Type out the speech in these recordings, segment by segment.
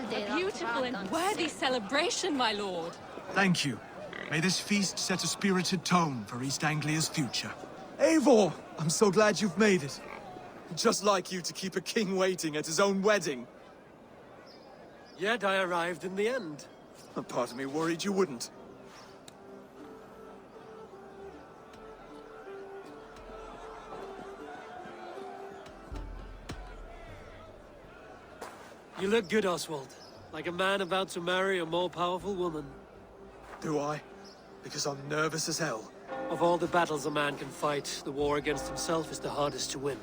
A beautiful and worthy celebration, my lord. Thank you. May this feast set a spirited tone for East Anglia's future. Eivor! I'm so glad you've made it. Just like you to keep a king waiting at his own wedding. Yet I arrived in the end. A part of me worried you wouldn't. You look good, Oswald. Like a man about to marry a more powerful woman. Do I? Because I'm nervous as hell. Of all the battles a man can fight, the war against himself is the hardest to win.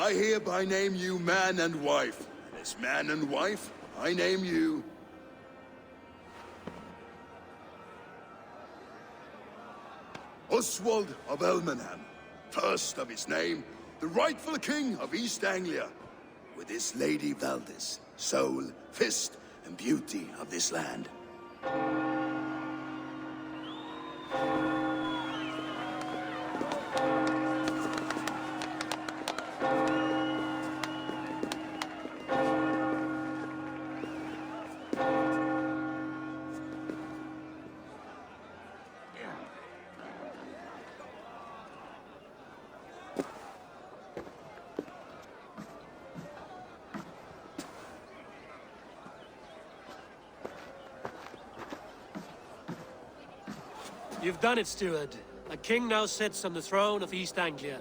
I hereby name you man and wife. And as man and wife, I name you... Oswald of Elmenham, first of his name, the rightful king of East Anglia, with his lady Valdis, soul, fist, and beauty of this land. You've done it, steward. A king now sits on the throne of East Anglia.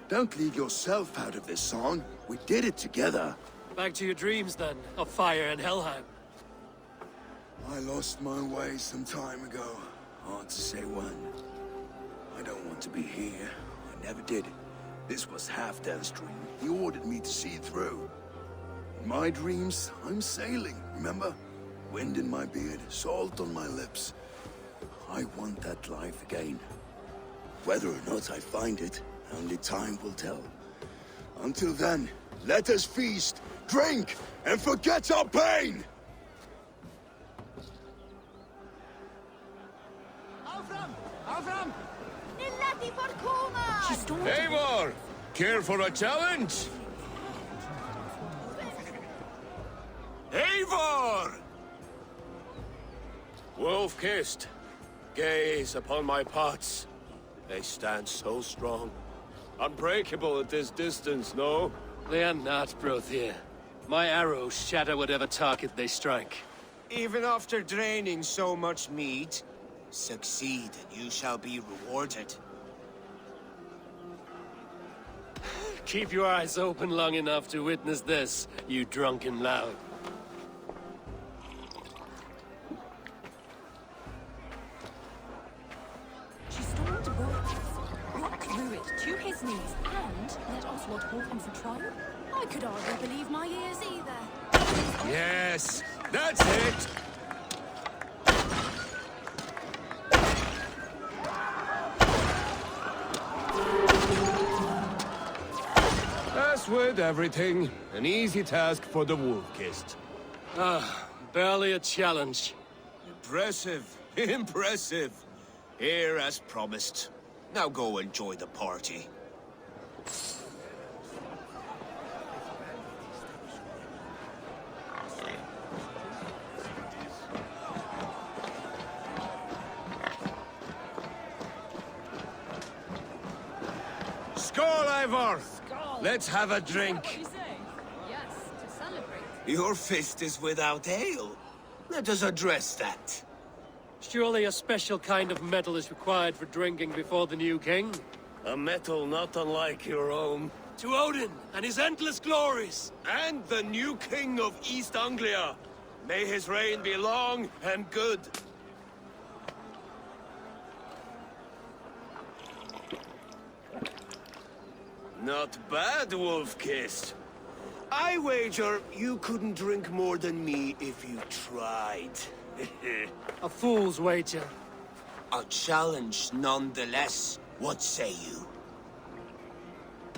Don't leave yourself out of this song. We did it together. Back to your dreams, then, of fire and Helheim. I lost my way some time ago. Hard to say when. I don't want to be here. I never did. This was Halfdan's dream. He ordered me to see it through. In my dreams, I'm sailing, remember? Wind in my beard, salt on my lips. I want that life again. Whether or not I find it, only time will tell. Until then, let us feast, drink, and forget our pain! Avram! Illati fortuna! Eivor! Care for a challenge? Eivor! Wolf-kissed. Gaze upon my pots. They stand so strong. Unbreakable at this distance, no? They are not, Brothir. My arrows shatter whatever target they strike. Even after draining so much meat, succeed and you shall be rewarded. Keep your eyes open long enough to witness this, you drunken lout. She stormed Borges, blocked through it to his knees, and let Oswald him for trial? I could hardly believe my ears either. Yes, that's it! As with everything, an easy task for the Wolf-Kissed. Barely a challenge. Impressive. Impressive. Here as promised. Now go enjoy the party. Skål, Eivor! Let's have a drink. What do you say? Yes, to celebrate. Your fist is without ale. Let us address that. Surely a special kind of metal is required for drinking before the new king? A metal not unlike your own. To Odin and his endless glories! And the new king of East Anglia. May his reign be long and good. Not bad, Wolf-Kissed. I wager you couldn't drink more than me if you tried. A fool's wager. A challenge nonetheless. What say you?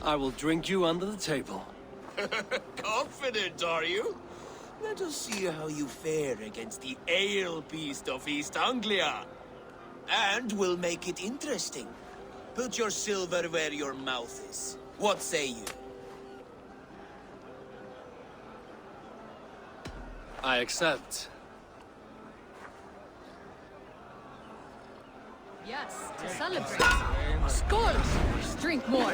I will drink you under the table. Confident, are you? Let us see how you fare against the ale beast of East Anglia. And we'll make it interesting. Put your silver where your mouth is. What say you? I accept. Yes, to celebrate. Skål! Drink more.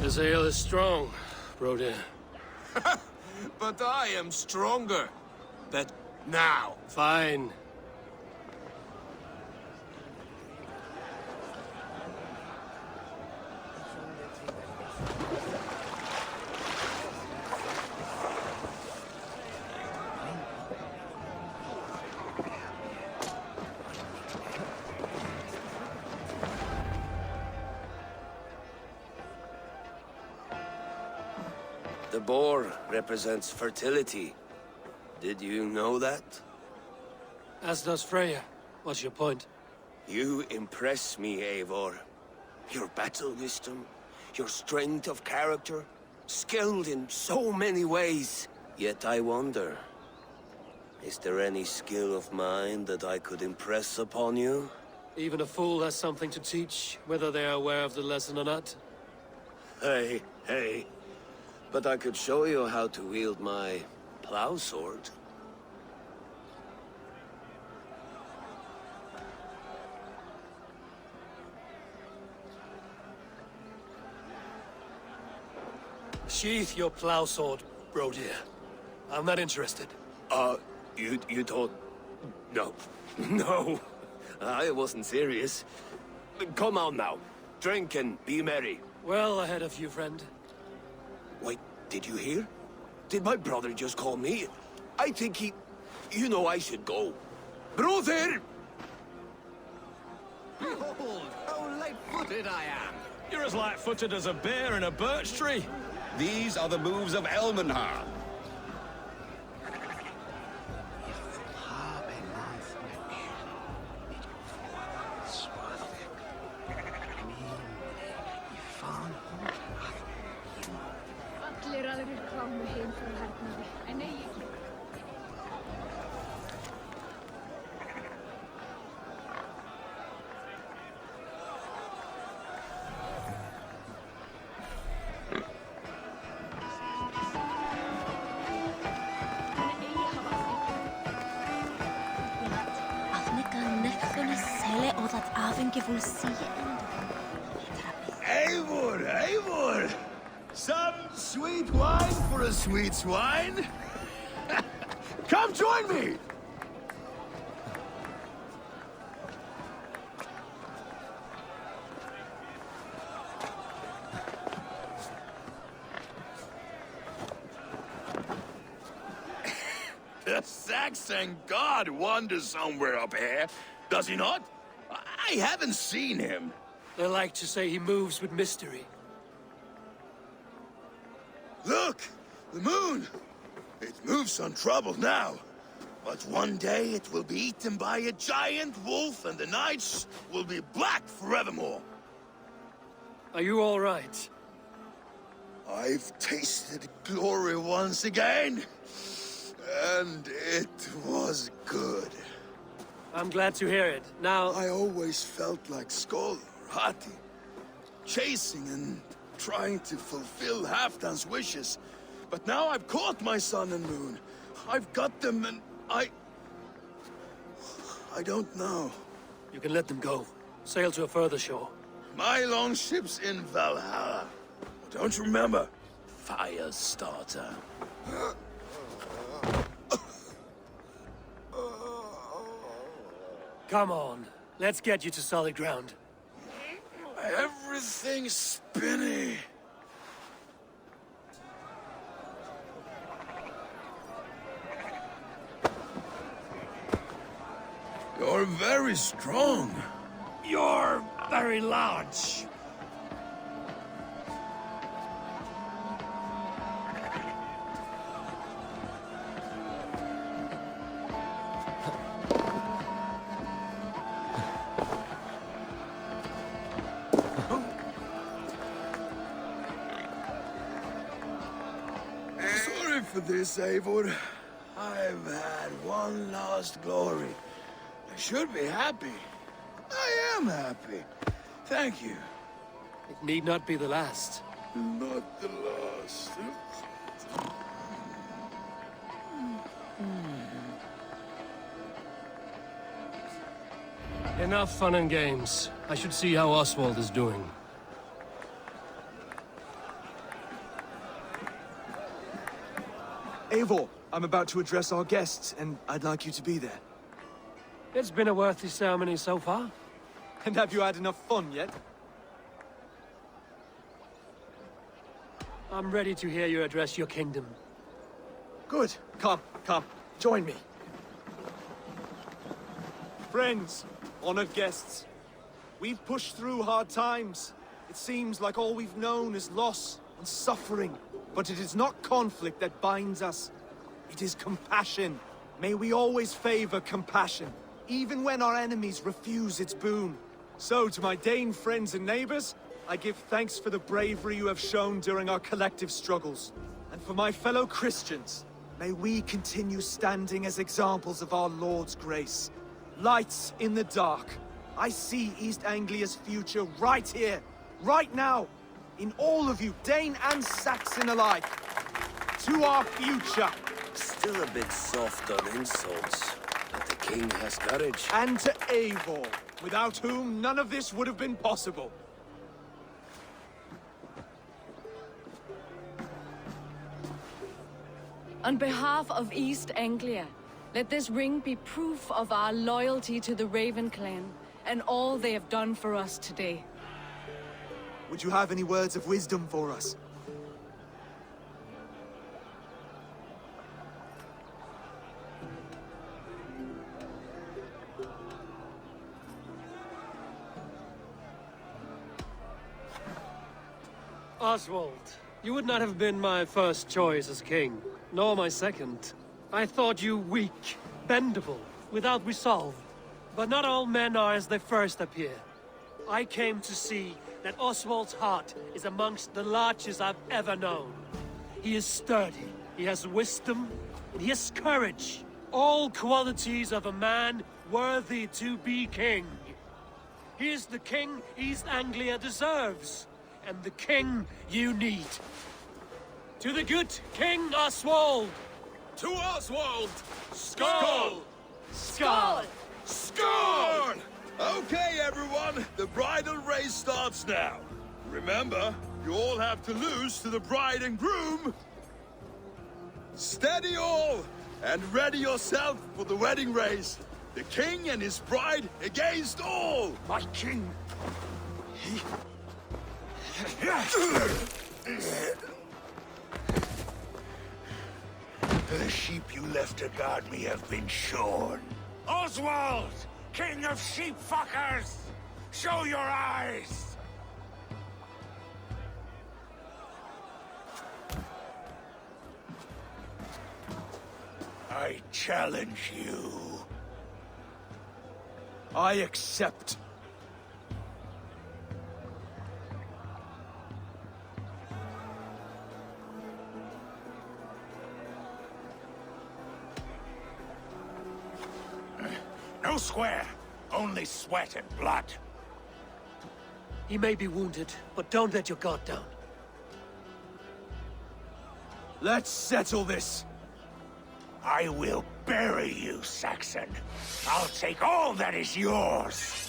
This ale is strong, Brodir. But I am stronger. But now. Fine. The boar represents fertility. Did you know that? As does Freya. What's your point? You impress me, Eivor. Your battle wisdom, your strength of character, skilled in so many ways. Yet I wonder, is there any skill of mine that I could impress upon you? Even a fool has something to teach, whether they are aware of the lesson or not. Hey. But I could show you how to wield my plow sword. Sheath your plow sword, Brodir. I'm not interested. You don't... No. No. I wasn't serious. Come on now. Drink and be merry. Well ahead of you, friend. Wait, did you hear? Did my brother just call me? I think he... You know I should go. Brother! Behold, how light-footed I am! You're as light-footed as a bear in a birch tree. These are the moves of Elmenhar. at Arvinge will see Eivor, Eivor! Some sweet wine for a sweet swine? Come join me! The Saxon god wanders somewhere up here, does he not? I haven't seen him. They like to say he moves with mystery. Look! The moon! It moves untroubled now. But one day it will be eaten by a giant wolf and the nights will be black forevermore. Are you all right? I've tasted glory once again. And it was good. I'm glad to hear it. Now... I always felt like Skoll or Hati. Chasing and trying to fulfill Halfdan's wishes. But now I've caught my sun and moon. I've got them and I don't know. You can let them go. Sail to a further shore. My longship's in Valhalla. Don't you remember? Firestarter. Come on. Let's get you to solid ground. Everything's spinny. You're very strong. You're very large. Sorry for this, Eivor. I've had one last glory. I should be happy. I am happy. Thank you. It need not be the last. Not the last. Enough fun and games. I should see how Oswald is doing. Eivor, I'm about to address our guests, and I'd like you to be there. It's been a worthy ceremony so far. And have you had enough fun yet? I'm ready to hear you address your kingdom. Good. Come, join me. Friends, honored guests, we've pushed through hard times. It seems like all we've known is loss and suffering. But it is not conflict that binds us. It is compassion. May we always favor compassion, even when our enemies refuse its boon. So, to my Dane friends and neighbors, I give thanks for the bravery you have shown during our collective struggles. And for my fellow Christians, may we continue standing as examples of our Lord's grace. Lights in the dark. I see East Anglia's future right here, right now, in all of you, Dane and Saxon alike. To our future. Still a bit soft on insults, but the king has courage. And to Eivor, without whom none of this would have been possible. On behalf of East Anglia, let this ring be proof of our loyalty to the Raven clan and all they have done for us today. Would you have any words of wisdom for us? Oswald, you would not have been my first choice as king, nor my second. I thought you weak, bendable, without resolve. But not all men are as they first appear. I came to see that Oswald's heart is amongst the largest I've ever known. He is sturdy, he has wisdom, and he has courage. All qualities of a man worthy to be king. He is the king East Anglia deserves, and the king you need. To the good King Oswald! To Oswald! Skål! Skål! Scorn! Okay, everyone, the bridal race starts now. Remember, you all have to lose to the bride and groom. Steady all, and ready yourself for the wedding race. The king and his bride against all! My king! The sheep you left to guard me have been shorn. Oswald! King of sheep fuckers! Show your eyes! I challenge you. I accept. No square, only sweat and blood. He may be wounded, but don't let your guard down. Let's settle this. I will bury you, Saxon. I'll take all that is yours.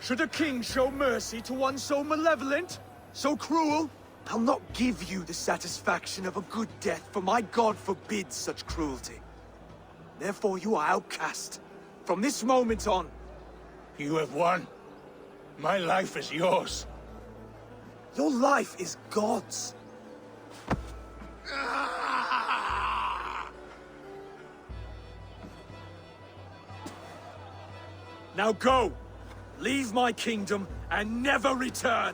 Should a king show mercy to one so malevolent? So cruel? I'll not give you the satisfaction of a good death, for my god forbids such cruelty. Therefore you are outcast. From this moment on. You have won. My life is yours. Your life is God's. Now go! Leave my kingdom and never return!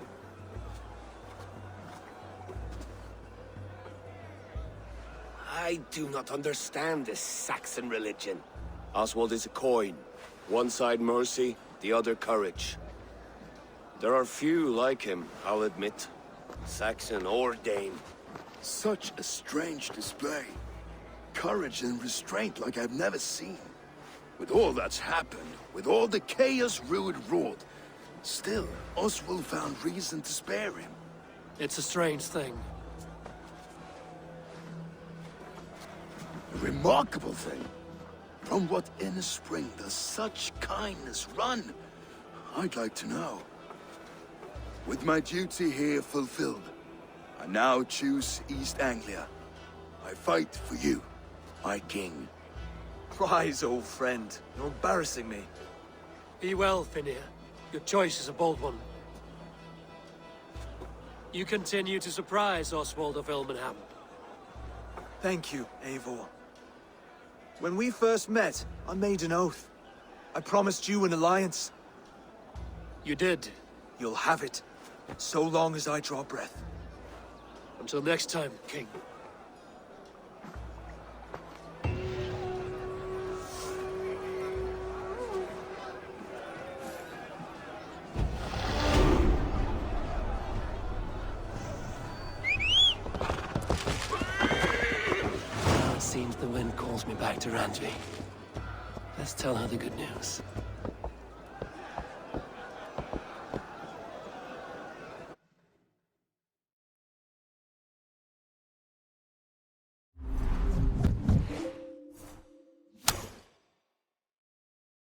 I do not understand this Saxon religion. Oswald is a coin. One side mercy, the other courage. There are few like him, I'll admit. Saxon or Dane. Such a strange display. Courage and restraint like I've never seen. With all that's happened, with all the chaos Rued wrought, still, Oswald found reason to spare him. It's a strange thing. A remarkable thing. From what inner spring does such kindness run? I'd like to know. With my duty here fulfilled, I now choose East Anglia. I fight for you, my king. Rise, old friend. You're embarrassing me. Be well, Finir. Your choice is a bold one. You continue to surprise Oswald of Ilmenham. Thank you, Eivor. When we first met, I made an oath. I promised you an alliance. You did. You'll have it, so long as I draw breath. Until next time, King. It seems the wind calls me back to Randvi. Let's tell her the good news.